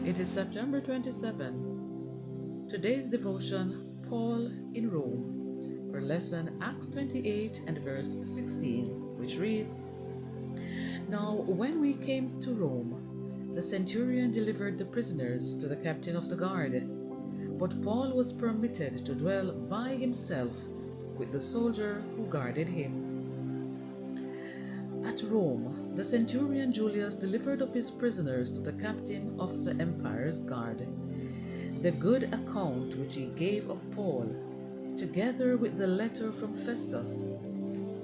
It is September 27. Today's devotion, Paul in Rome, for lesson Acts 28 and verse 16, which reads, Now when we came to Rome, the centurion delivered the prisoners to the captain of the guard, but Paul was permitted to dwell by himself with the soldier who guarded him. At Rome, the centurion Julius delivered up his prisoners to the captain of the empire's guard. The good account which he gave of Paul, together with the letter from Festus,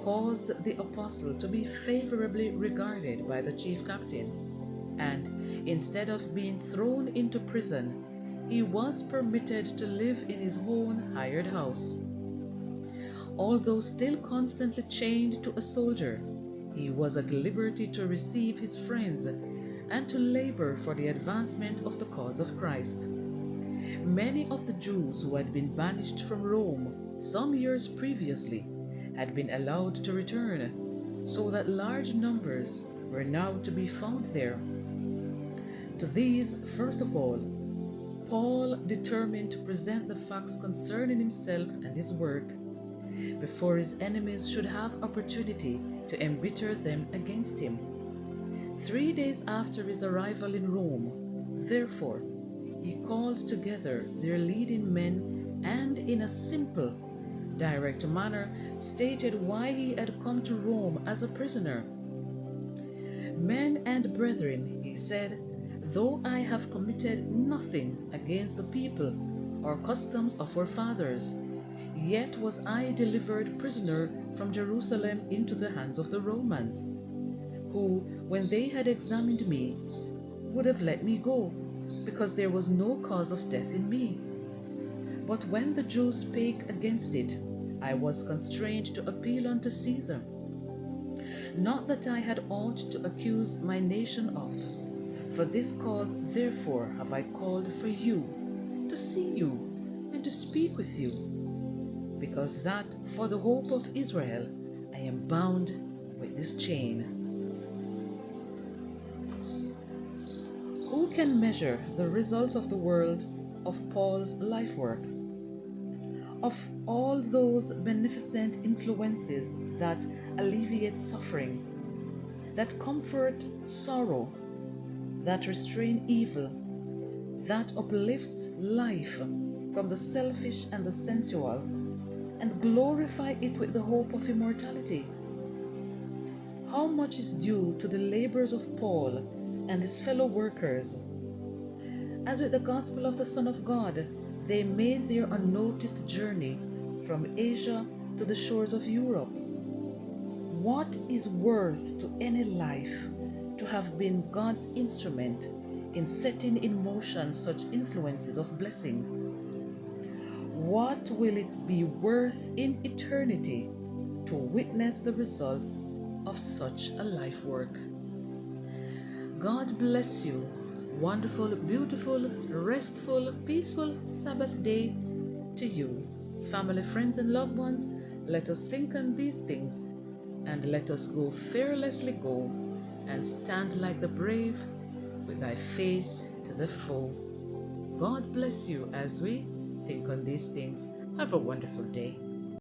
caused the apostle to be favorably regarded by the chief captain, and instead of being thrown into prison, he was permitted to live in his own hired house. Although still constantly chained to a soldier, he was at liberty to receive his friends and to labor for the advancement of the cause of Christ. Many of the Jews who had been banished from Rome some years previously had been allowed to return, so that large numbers were now to be found there. To these, first of all, Paul determined to present the facts concerning himself and his work before his enemies should have opportunity to embitter them against him. 3 days after his arrival in Rome, therefore, he called together their leading men and in a simple, direct manner stated why he had come to Rome as a prisoner. Men and brethren, he said, though I have committed nothing against the people or customs of our fathers, yet was I delivered prisoner from Jerusalem into the hands of the Romans, who, when they had examined me, would have let me go, because there was no cause of death in me. But when the Jews spake against it, I was constrained to appeal unto Caesar. Not that I had aught to accuse my nation of. For this cause therefore have I called for you, to see you, and to speak with you, because that for the hope of Israel I am bound with this chain. Who can measure the results of the world of Paul's life work? Of all those beneficent influences that alleviate suffering, that comfort sorrow, that restrain evil, that uplift life from the selfish and the sensual, and glorify it with the hope of immortality. How much is due to the labors of Paul and his fellow workers? As with the gospel of the Son of God, they made their unnoticed journey from Asia to the shores of Europe. What is worth to any life to have been God's instrument in setting in motion such influences of blessing? What will it be worth in eternity to witness the results of such a life work? God bless you. Wonderful, beautiful, restful, peaceful Sabbath day to you. Family, friends, and loved ones, let us think on these things, and let us go fearlessly go, and stand like the brave with thy face to the foe. God bless you as we think on these things. Have a wonderful day.